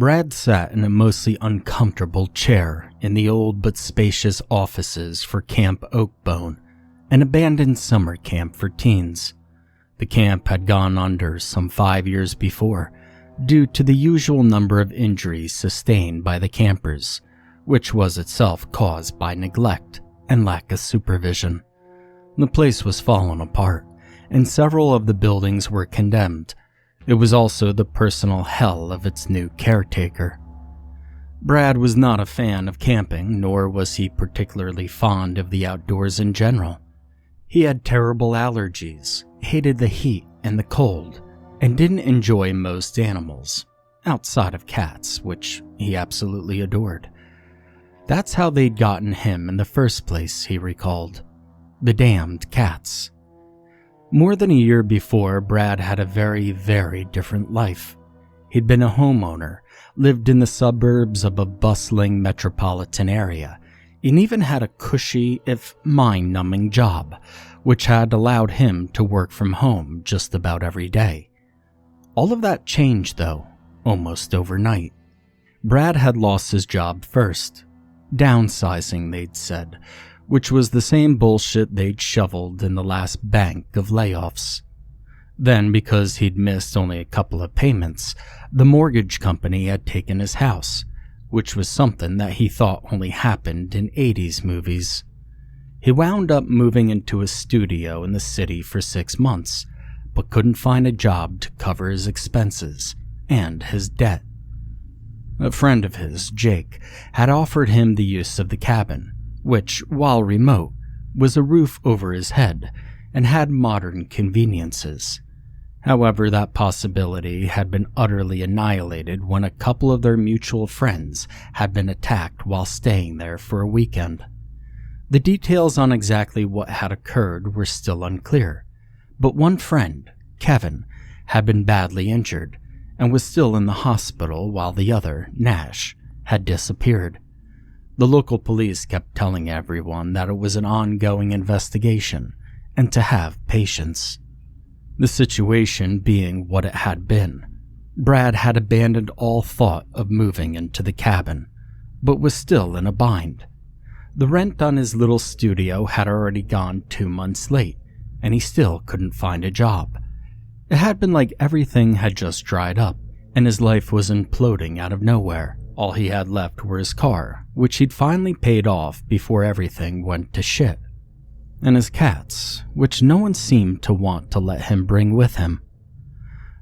Brad sat in a mostly uncomfortable chair in the old but spacious offices for Camp OakBone, an abandoned summer camp for teens. The camp had gone under some 5 years before, due to the usual number of injuries sustained by the campers, which was itself caused by neglect and lack of supervision. The place was falling apart, and several of the buildings were condemned. It was also the personal hell of its new caretaker. Brad was not a fan of camping, nor was he particularly fond of the outdoors in general. He had terrible allergies, hated the heat and the cold, and didn't enjoy most animals, outside of cats, which he absolutely adored. That's how they'd gotten him in the first place, he recalled. The damned cats. More than a year before, Brad had a very, very different life. He'd been a homeowner, lived in the suburbs of a bustling metropolitan area, and even had a cushy, if mind-numbing job, which had allowed him to work from home just about every day. All of that changed, though, almost overnight. Brad had lost his job first. Downsizing, they'd said, which was the same bullshit they'd shoveled in the last bank of layoffs. Then, because he'd missed only a couple of payments, the mortgage company had taken his house, which was something that he thought only happened in 80s movies. He wound up moving into a studio in the city for 6 months, but couldn't find a job to cover his expenses and his debt. A friend of his, Jake, had offered him the use of the cabin, which, while remote, was a roof over his head and had modern conveniences. However, that possibility had been utterly annihilated when a couple of their mutual friends had been attacked while staying there for a weekend. The details on exactly what had occurred were still unclear, but one friend, Kevein, had been badly injured and was still in the hospital while the other, Nash, had disappeared. The local police kept telling everyone that it was an ongoing investigation and to have patience. The situation being what it had been, Brad had abandoned all thought of moving into the cabin, but was still in a bind. The rent on his little studio had already gone 2 months late, and he still couldn't find a job. It had been like everything had just dried up, and his life was imploding out of nowhere. All he had left were his car, which he'd finally paid off before everything went to shit, and his cats, which no one seemed to want to let him bring with him.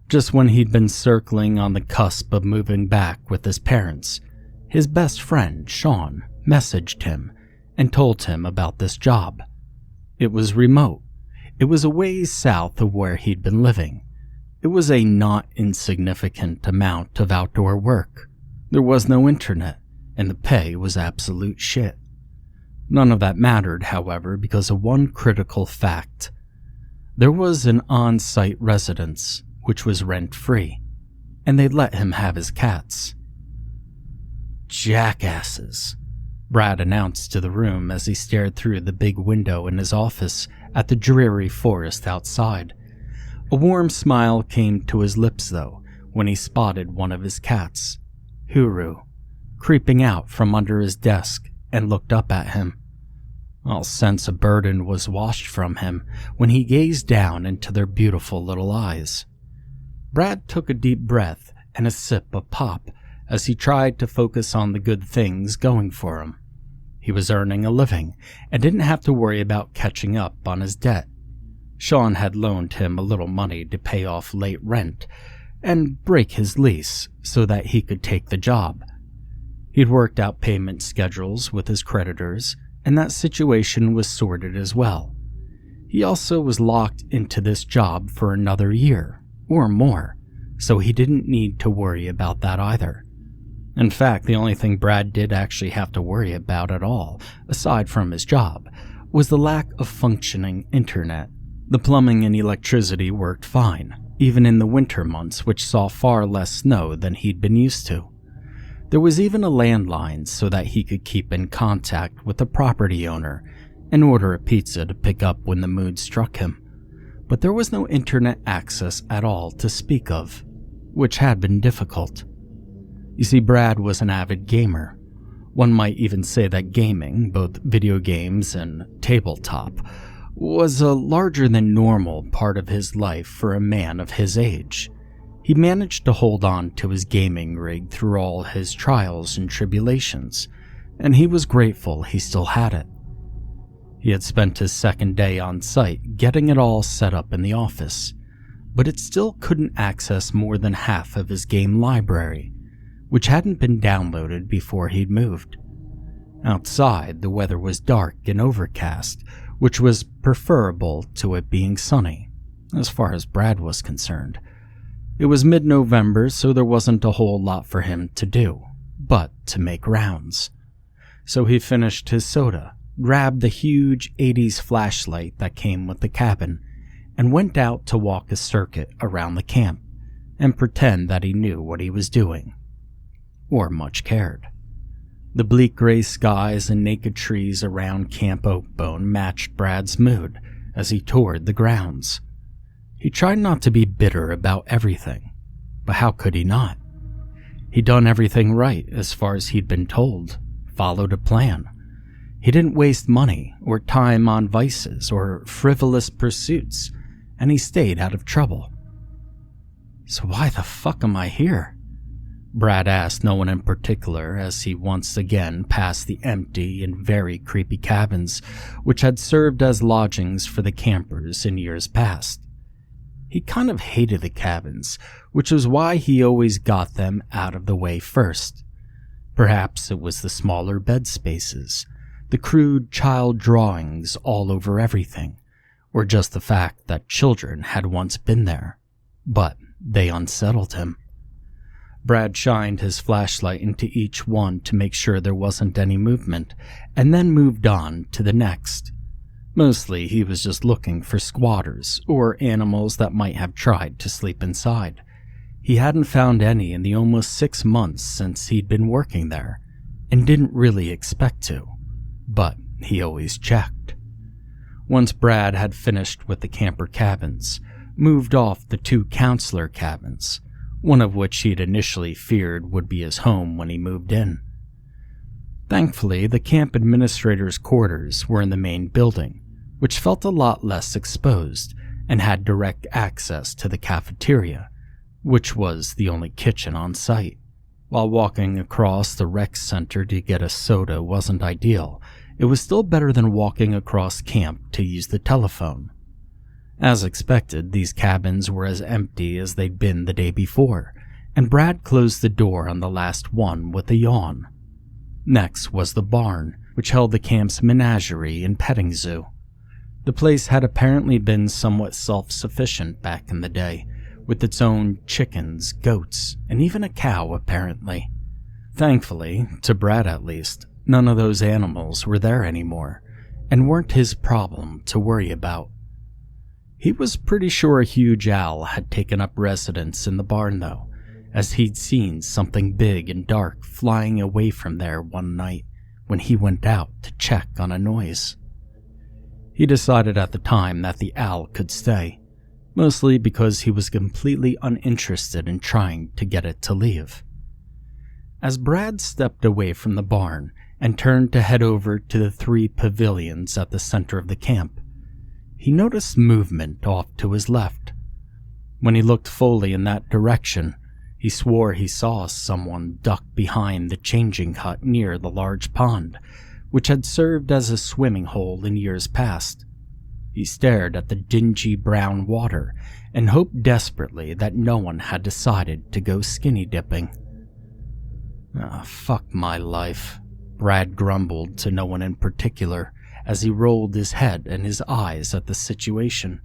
Just when he'd been circling on the cusp of moving back with his parents, his best friend, Sean, messaged him and told him about this job. It was remote. It was a ways south of where he'd been living. It was a not insignificant amount of outdoor work. There was no internet, and the pay was absolute shit. None of that mattered, however, because of one critical fact. There was an on-site residence, which was rent-free, and they'd let him have his cats. "Jackasses," Brad announced to the room as he stared through the big window in his office at the dreary forest outside. A warm smile came to his lips, though, when he spotted one of his cats, Huru, creeping out from under his desk and looked up at him. All sense of burden was washed from him when he gazed down into their beautiful little eyes. Brad took a deep breath and a sip of pop as he tried to focus on the good things going for him. He was earning a living and didn't have to worry about catching up on his debt. Sean had loaned him a little money to pay off late rent and break his lease so that he could take the job. He'd worked out payment schedules with his creditors, and that situation was sorted as well. He also was locked into this job for another year, or more, so he didn't need to worry about that either. In fact, the only thing Brad did actually have to worry about at all, aside from his job, was the lack of functioning internet. The plumbing and electricity worked fine, even in the winter months, which saw far less snow than he'd been used to. There was even a landline so that he could keep in contact with the property owner and order a pizza to pick up when the mood struck him. But there was no internet access at all to speak of, which had been difficult. You see, Brad was an avid gamer. One might even say that gaming, both video games and tabletop, was a larger than normal part of his life for a man of his age. He managed to hold on to his gaming rig through all his trials and tribulations, and he was grateful he still had it. He had spent his second day on site getting it all set up in the office, but it still couldn't access more than half of his game library, which hadn't been downloaded before he'd moved. Outside, the weather was dark and overcast, which was preferable to it being sunny, as far as Brad was concerned. It was mid-November, so there wasn't a whole lot for him to do, but to make rounds. So he finished his soda, grabbed the huge 80s flashlight that came with the cabin, and went out to walk a circuit around the camp and pretend that he knew what he was doing, or much cared. The bleak gray skies and naked trees around Camp OakBone matched Brad's mood as he toured the grounds. He tried not to be bitter about everything, but how could he not? He'd done everything right as far as he'd been told, followed a plan. He didn't waste money or time on vices or frivolous pursuits, and he stayed out of trouble. So why the fuck am I here? Brad asked no one in particular as he once again passed the empty and very creepy cabins which had served as lodgings for the campers in years past. He kind of hated the cabins, which was why he always got them out of the way first. Perhaps it was the smaller bed spaces, the crude child drawings all over everything, or just the fact that children had once been there, but they unsettled him. Brad shined his flashlight into each one to make sure there wasn't any movement, and then moved on to the next. Mostly he was just looking for squatters or animals that might have tried to sleep inside. He hadn't found any in the almost 6 months since he'd been working there, and didn't really expect to, but he always checked. Once Brad had finished with the camper cabins, moved off the 2 counselor cabins, one of which he'd initially feared would be his home when he moved in. Thankfully, the camp administrator's quarters were in the main building, which felt a lot less exposed and had direct access to the cafeteria, which was the only kitchen on site. While walking across the rec center to get a soda wasn't ideal, it was still better than walking across camp to use the telephone. As expected, these cabins were as empty as they'd been the day before, and Brad closed the door on the last one with a yawn. Next was the barn, which held the camp's menagerie and petting zoo. The place had apparently been somewhat self-sufficient back in the day, with its own chickens, goats, and even a cow apparently. Thankfully, to Brad at least, none of those animals were there anymore, and weren't his problem to worry about. He was pretty sure a huge owl had taken up residence in the barn though, as he'd seen something big and dark flying away from there one night when he went out to check on a noise. He decided at the time that the owl could stay, mostly because he was completely uninterested in trying to get it to leave. As Brad stepped away from the barn and turned to head over to the 3 pavilions at the center of the camp, he noticed movement off to his left. When he looked fully in that direction, he swore he saw someone duck behind the changing hut near the large pond, which had served as a swimming hole in years past. He stared at the dingy brown water and hoped desperately that no one had decided to go skinny dipping. Fuck my life, Brad grumbled to no one in particular as he rolled his head and his eyes at the situation.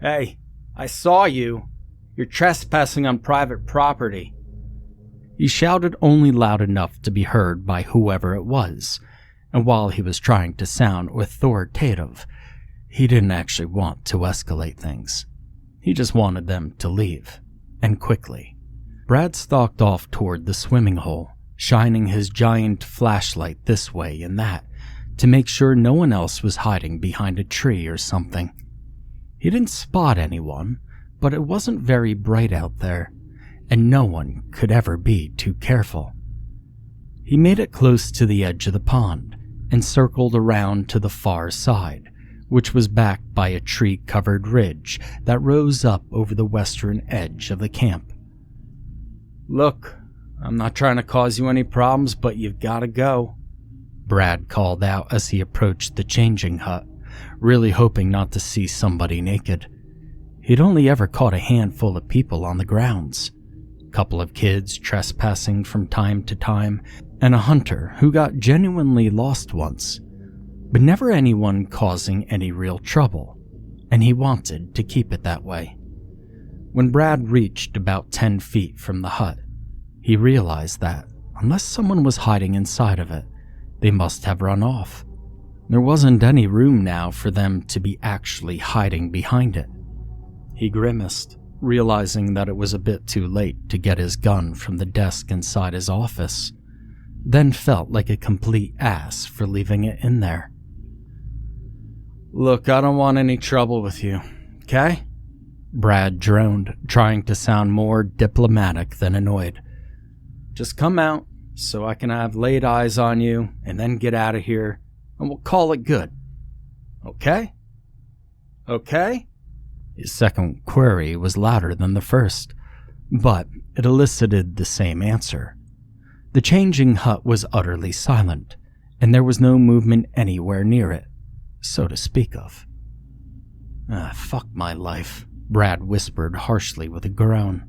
Hey, I saw you. You're trespassing on private property. He shouted only loud enough to be heard by whoever it was, and while he was trying to sound authoritative, he didn't actually want to escalate things. He just wanted them to leave, and quickly. Brad stalked off toward the swimming hole, shining his giant flashlight this way and that, to make sure no one else was hiding behind a tree or something. He didn't spot anyone, but it wasn't very bright out there, and no one could ever be too careful. He made it close to the edge of the pond and circled around to the far side, which was backed by a tree-covered ridge that rose up over the western edge of the camp. "Look, I'm not trying to cause you any problems, but you've got to go," Brad called out as he approached the changing hut, really hoping not to see somebody naked. He'd only ever caught a handful of people on the grounds. A couple of kids trespassing from time to time, and a hunter who got genuinely lost once, but never anyone causing any real trouble, and he wanted to keep it that way. When Brad reached about 10 feet from the hut, he realized that, unless someone was hiding inside of it, they must have run off. There wasn't any room now for them to be actually hiding behind it. He grimaced, realizing that it was a bit too late to get his gun from the desk inside his office, then felt like a complete ass for leaving it in there. "Look, I don't want any trouble with you, okay?" Brad droned, trying to sound more diplomatic than annoyed. "Just come out so I can have laid eyes on you and then get out of here, and we'll call it good. Okay? Okay?" His second query was louder than the first, but it elicited the same answer. The changing hut was utterly silent, and there was no movement anywhere near it, so to speak of. Fuck my life," Brad whispered harshly with a groan.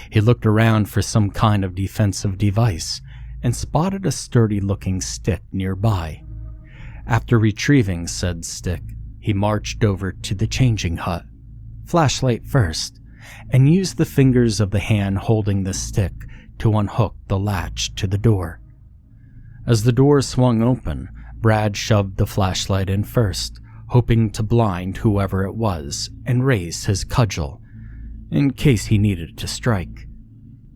He looked around for some kind of defensive device and spotted a sturdy-looking stick nearby. After retrieving said stick, he marched over to the changing hut, flashlight first, and used the fingers of the hand holding the stick to unhook the latch to the door. As the door swung open, Brad shoved the flashlight in first, hoping to blind whoever it was and raise his cudgel, in case he needed to strike.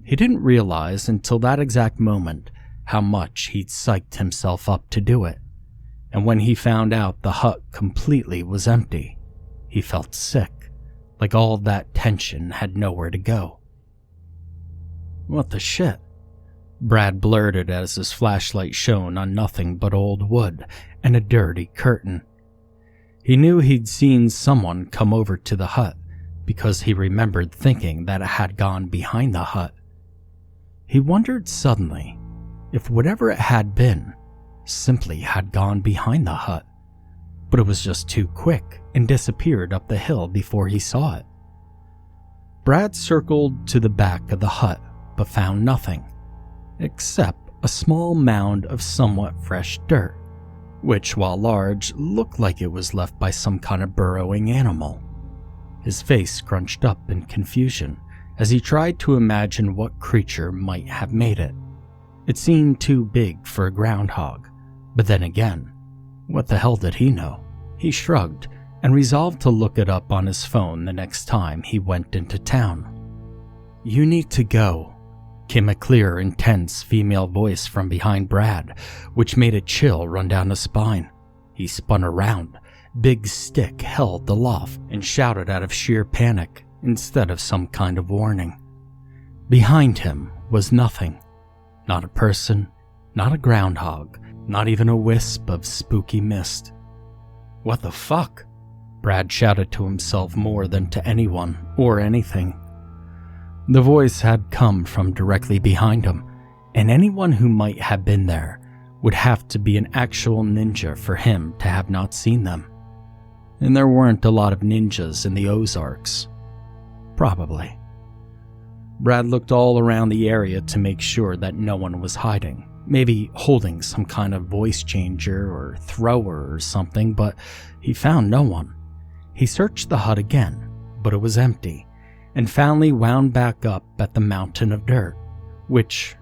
He didn't realize until that exact moment how much he'd psyched himself up to do it, and when he found out the hut completely was empty, he felt sick, like all that tension had nowhere to go. "What the shit?" Brad blurted as his flashlight shone on nothing but old wood and a dirty curtain. He knew he'd seen someone come over to the hut because he remembered thinking that it had gone behind the hut. He wondered suddenly if whatever it had been simply had gone behind the hut, but it was just too quick and disappeared up the hill before he saw it. Brad circled to the back of the hut, but found nothing, except a small mound of somewhat fresh dirt, which, while large, looked like it was left by some kind of burrowing animal. His face scrunched up in confusion as he tried to imagine what creature might have made it. It seemed too big for a groundhog, but then again, what the hell did he know? He shrugged and resolved to look it up on his phone the next time he went into town. "You need to go," came a clear, intense female voice from behind Brad, which made a chill run down his spine. He spun around, big stick held aloft, and shouted out of sheer panic instead of some kind of warning. Behind him was nothing. Not a person, not a groundhog, not even a wisp of spooky mist. "What the fuck?" Brad shouted to himself more than to anyone or anything. The voice had come from directly behind him, and anyone who might have been there would have to be an actual ninja for him to have not seen them. And there weren't a lot of ninjas in the Ozarks. Probably. Brad looked all around the area to make sure that no one was hiding, maybe holding some kind of voice changer or thrower or something, but he found no one. He searched the hut again, but it was empty, and finally wound back up at the mountain of dirt, which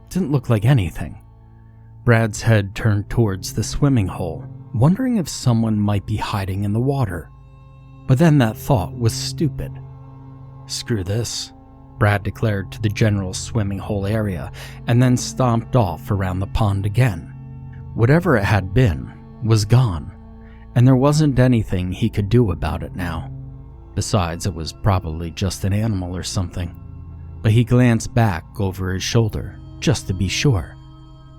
didn't look like anything. Brad's head turned towards the swimming hole, wondering if someone might be hiding in the water. But then that thought was stupid. "Screw this," Brad declared to the general swimming hole area, and then stomped off around the pond again. Whatever it had been was gone, and there wasn't anything he could do about it now. Besides, it was probably just an animal or something. but he glanced back over his shoulder just to be sure,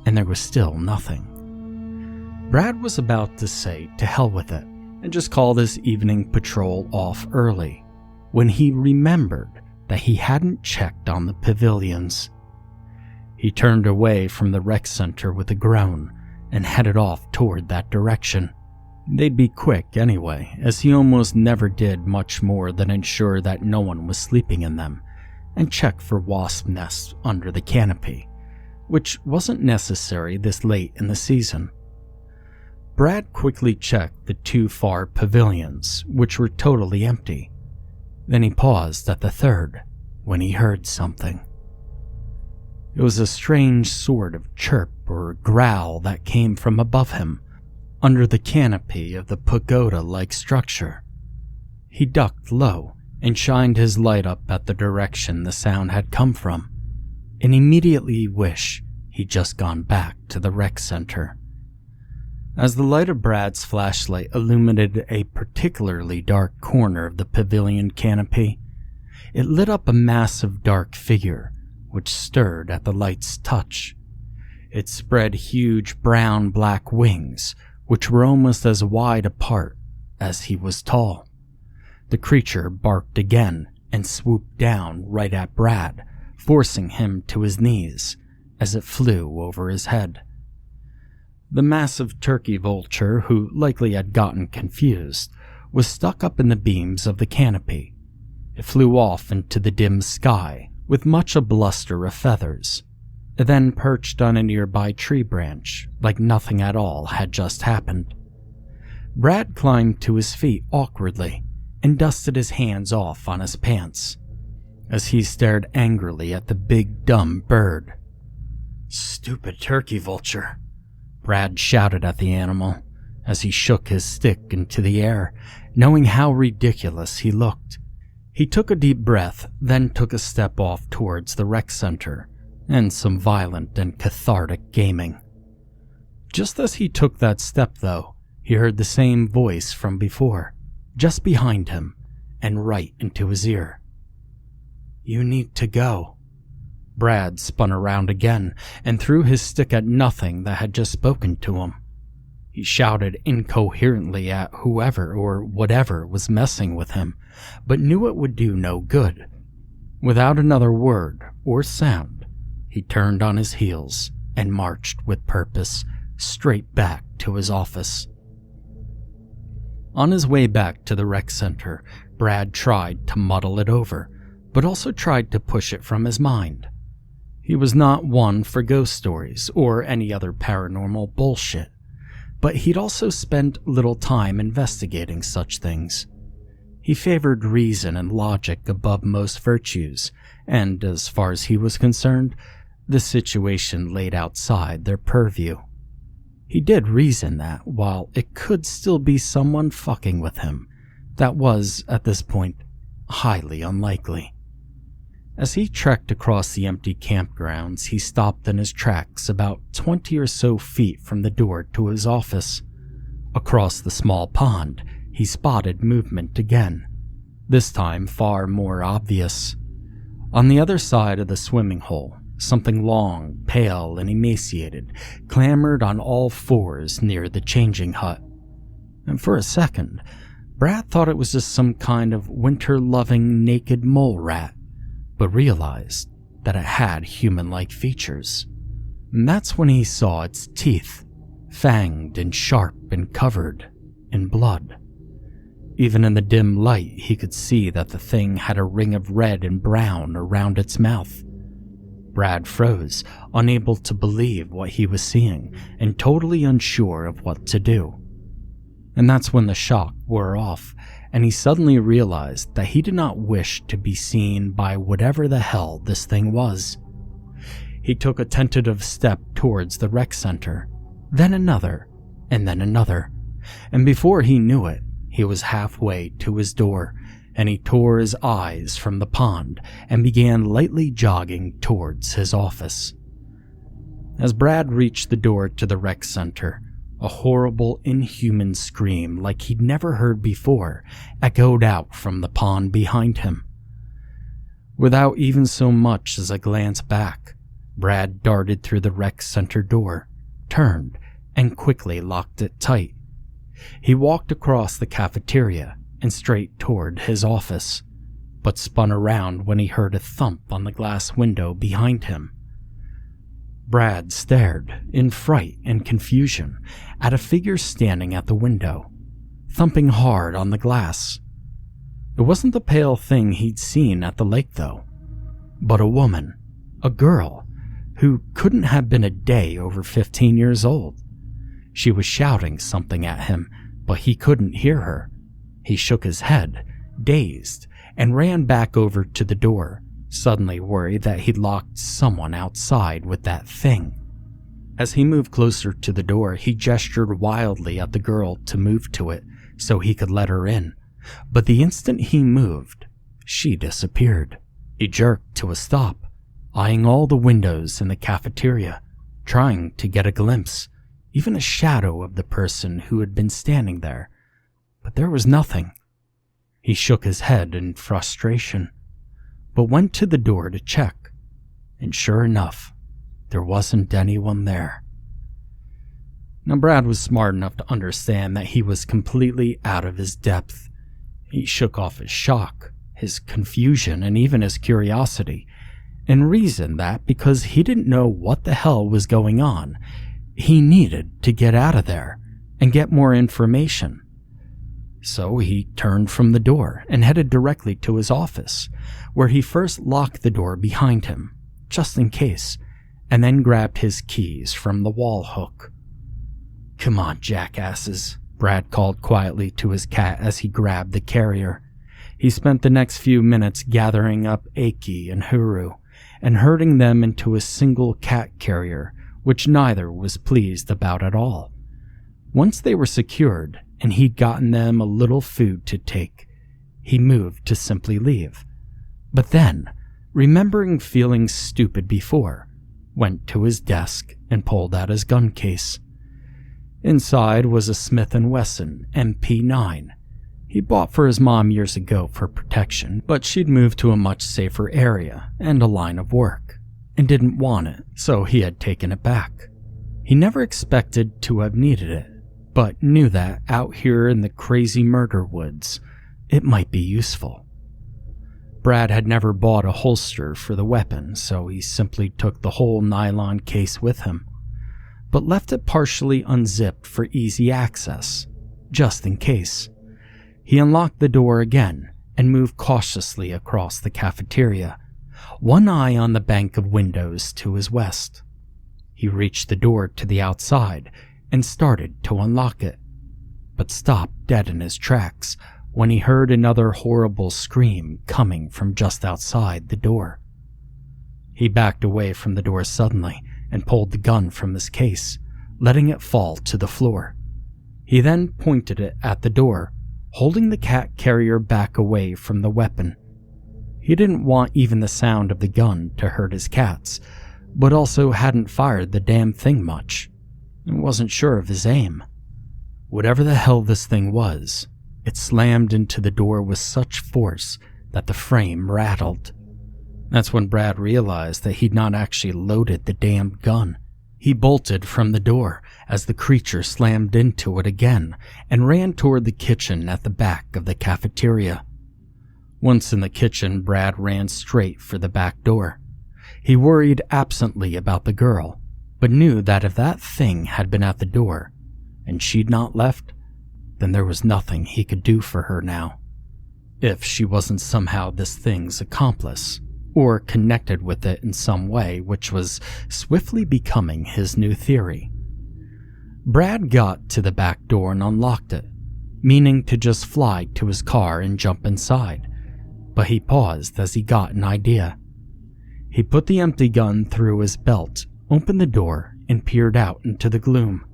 and there was still nothing. Brad was about to say to hell with it and just call this evening patrol off early when he remembered that he hadn't checked on the pavilions. He turned away from the rec center with a groan and headed off toward that direction. They'd be quick anyway, as he almost never did much more than ensure that no one was sleeping in them and check for wasp nests under the canopy, which wasn't necessary this late in the season. Brad quickly checked the 2 far pavilions, which were totally empty. Then he paused at the third when he heard something. It was a strange sort of chirp or growl that came from above him, under the canopy of the pagoda-like structure. He ducked low and shined his light up at the direction the sound had come from, and immediately wished he'd just gone back to the rec center. As the light of Brad's flashlight illuminated a particularly dark corner of the pavilion canopy, it lit up a massive dark figure which stirred at the light's touch. It spread huge brown-black wings, which were almost as wide apart as he was tall. The creature barked again and swooped down right at Brad, forcing him to his knees as it flew over his head. The massive turkey vulture, who likely had gotten confused, was stuck up in the beams of the canopy. It flew off into the dim sky with much a bluster of feathers. It then perched on a nearby tree branch like nothing at all had just happened. Brad climbed to his feet awkwardly and dusted his hands off on his pants as he stared angrily at the big dumb bird. "Stupid turkey vulture," Brad shouted at the animal as he shook his stick into the air, knowing how ridiculous he looked. He took a deep breath, then took a step off towards the rec center and some violent and cathartic gaming. Just as he took that step, though, he heard the same voice from before, just behind him and right into his ear. "You need to go." Brad spun around again and threw his stick at nothing that had just spoken to him. He shouted incoherently at whoever or whatever was messing with him, but knew it would do no good. Without another word or sound, he turned on his heels and marched with purpose straight back to his office. On his way back to the rec center, Brad tried to muddle it over, but also tried to push it from his mind. He was not one for ghost stories or any other paranormal bullshit, but he'd also spent little time investigating such things. He favored reason and logic above most virtues, and as far as he was concerned, the situation laid outside their purview. He did reason that, while it could still be someone fucking with him, that was, at this point, highly unlikely. As he trekked across the empty campgrounds, he stopped in his tracks about 20 or so feet from the door to his office. Across the small pond, he spotted movement again, this time far more obvious. On the other side of the swimming hole, something long, pale, and emaciated clambered on all fours near the changing hut. And for a second, Brad thought it was just some kind of winter-loving naked mole rat, but realized that it had human-like features. And that's when he saw its teeth, fanged and sharp and covered in blood. Even in the dim light, he could see that the thing had a ring of red and brown around its mouth. Brad froze, unable to believe what he was seeing and totally unsure of what to do. And that's when the shock wore off, and he suddenly realized that he did not wish to be seen by whatever the hell this thing was. He took a tentative step towards the rec center, then another, and before he knew it, he was halfway to his door, and he tore his eyes from the pond and began lightly jogging towards his office. As Brad reached the door to the rec center, a horrible, inhuman scream like he'd never heard before echoed out from the pond behind him. Without even so much as a glance back, Brad darted through the rec center door, turned, and quickly locked it tight. He walked across the cafeteria and straight toward his office, but spun around when he heard a thump on the glass window behind him. Brad stared in fright and confusion at a figure standing at the window, thumping hard on the glass. It wasn't the pale thing he'd seen at the lake, though, but a woman, a girl, who couldn't have been a day over 15 years old. She was shouting something at him, but he couldn't hear her. He shook his head, dazed, and ran back over to the door, suddenly worried that he'd locked someone outside with that thing. As he moved closer to the door, he gestured wildly at the girl to move to it so he could let her in, but the instant he moved, she disappeared. He jerked to a stop, eyeing all the windows in the cafeteria, trying to get a glimpse, even a shadow of the person who had been standing there, but there was nothing. He shook his head in frustration, but went to the door to check, and sure enough, there wasn't anyone there. Now, Brad was smart enough to understand that he was completely out of his depth. He shook off his shock, his confusion, and even his curiosity, and reasoned that because he didn't know what the hell was going on, he needed to get out of there and get more information. So he turned from the door and headed directly to his office, where he first locked the door behind him, just in case, and then grabbed his keys from the wall hook. "Come on, jackasses," Brad called quietly to his cat as he grabbed the carrier. He spent the next few minutes gathering up Hake and Huru and herding them into a single cat carrier, which neither was pleased about at all. Once they were secured, and he'd gotten them a little food to take, he moved to simply leave. But then, remembering feeling stupid before, went to his desk and pulled out his gun case. Inside was a Smith & Wesson MP9. He bought for his mom years ago for protection, but she'd moved to a much safer area and a line of work, and didn't want it, so he had taken it back. He never expected to have needed it, but knew that out here in the crazy murder woods, it might be useful. Brad had never bought a holster for the weapon, so he simply took the whole nylon case with him, but left it partially unzipped for easy access, just in case. He unlocked the door again and moved cautiously across the cafeteria, one eye on the bank of windows to his west. He reached the door to the outside and started to unlock it, but stopped dead in his tracks when he heard another horrible scream coming from just outside the door. He backed away from the door suddenly and pulled the gun from his case, letting it fall to the floor. He then pointed it at the door, holding the cat carrier back away from the weapon. He didn't want even the sound of the gun to hurt his cats, but also hadn't fired the damn thing much, and wasn't sure of his aim. Whatever the hell this thing was, it slammed into the door with such force that the frame rattled. That's when Brad realized that he'd not actually loaded the damn gun. He bolted from the door as the creature slammed into it again and ran toward the kitchen at the back of the cafeteria. Once in the kitchen, Brad ran straight for the back door. He worried absently about the girl, but knew that if that thing had been at the door, and she'd not left, then there was nothing he could do for her now. If she wasn't somehow this thing's accomplice, or connected with it in some way, which was swiftly becoming his new theory. Brad got to the back door and unlocked it, meaning to just fly to his car and jump inside, but he paused as he got an idea. He put the empty gun through his belt, opened the door, and peered out into the gloom.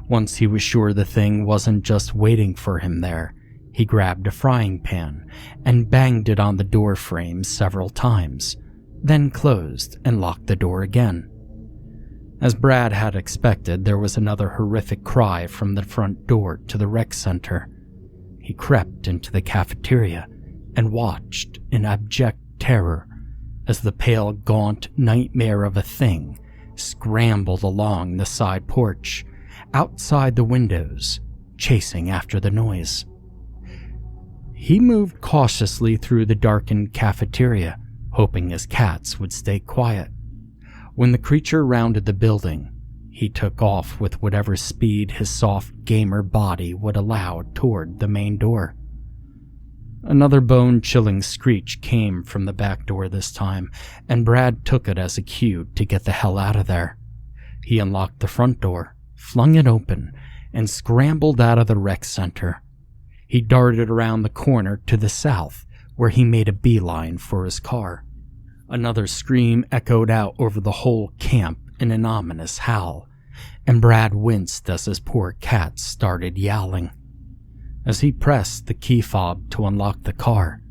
Once he was sure the thing wasn't just waiting for him there, he grabbed a frying pan and banged it on the door frame several times, then closed and locked the door again. As Brad had expected, there was another horrific cry from the front door to the rec center. He crept into the cafeteria and watched in abject terror as the pale, gaunt nightmare of a thing scrambled along the side porch, outside the windows, chasing after the noise. He moved cautiously through the darkened cafeteria, hoping his cats would stay quiet. When the creature rounded the building, he took off with whatever speed his soft gamer body would allow toward the main door. Another bone-chilling screech came from the back door this time, and Brad took it as a cue to get the hell out of there. He unlocked the front door, flung it open, and scrambled out of the rec center. He darted around the corner to the south, where he made a beeline for his car. Another scream echoed out over the whole camp in an ominous howl, and Brad winced as his poor cat started yowling. As he pressed the key fob to unlock the car,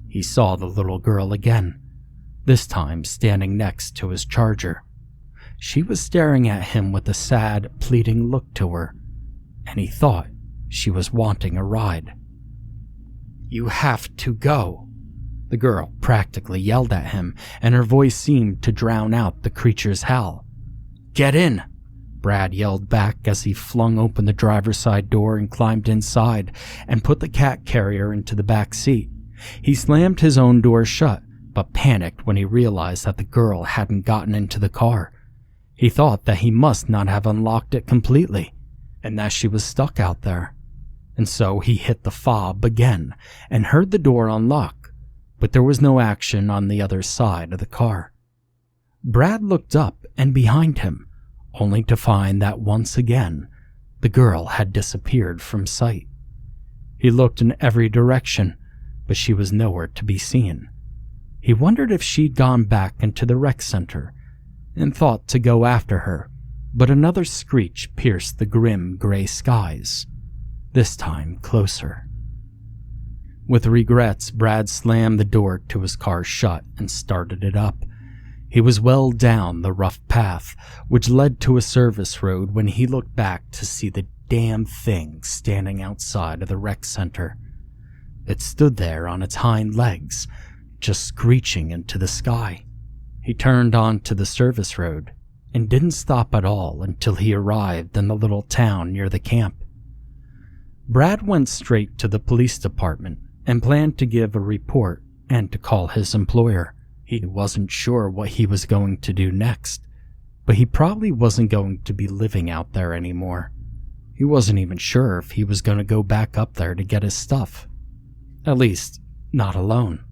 he saw the little girl again, this time standing next to his Charger. She was staring at him with a sad, pleading look to her, and he thought she was wanting a ride. "You have to go," the girl practically yelled at him, and her voice seemed to drown out the creature's howl. "Get in," Brad yelled back as he flung open the driver's side door and climbed inside and put the cat carrier into the back seat. He slammed his own door shut, but panicked when he realized that the girl hadn't gotten into the car. He thought that he must not have unlocked it completely, and that she was stuck out there. And so he hit the fob again and heard the door unlock, but there was no action on the other side of the car. Brad looked up and behind him, only to find that once again, the girl had disappeared from sight. He looked in every direction, but she was nowhere to be seen. He wondered if she'd gone back into the rec center, and thought to go after her, but another screech pierced the grim gray skies, this time closer. With regrets, Brad slammed the door to his car shut and started it up. He was well down the rough path, which led to a service road when he looked back to see the damn thing standing outside of the rec center. It stood there on its hind legs, just screeching into the sky. He turned onto the service road and didn't stop at all until he arrived in the little town near the camp. Brad went straight to the police department and planned to give a report and to call his employer. He wasn't sure what he was going to do next, but he probably wasn't going to be living out there anymore. He wasn't even sure if he was going to go back up there to get his stuff. At least, not alone.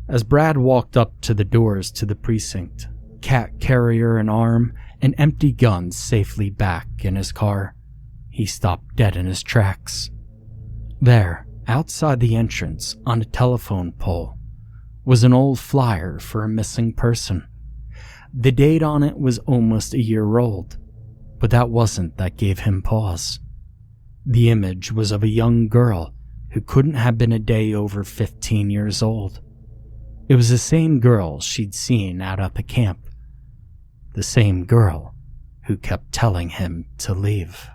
As Brad walked up to the doors to the precinct, cat carrier in arm, and empty gun safely back in his car, he stopped dead in his tracks. There, outside the entrance, on a telephone pole, was an old flyer for a missing person. The date on it was almost a year old, but that wasn't that gave him pause. The image was of a young girl who couldn't have been a day over 15 years old. It was the same girl she'd seen out at the camp. The same girl who kept telling him to leave.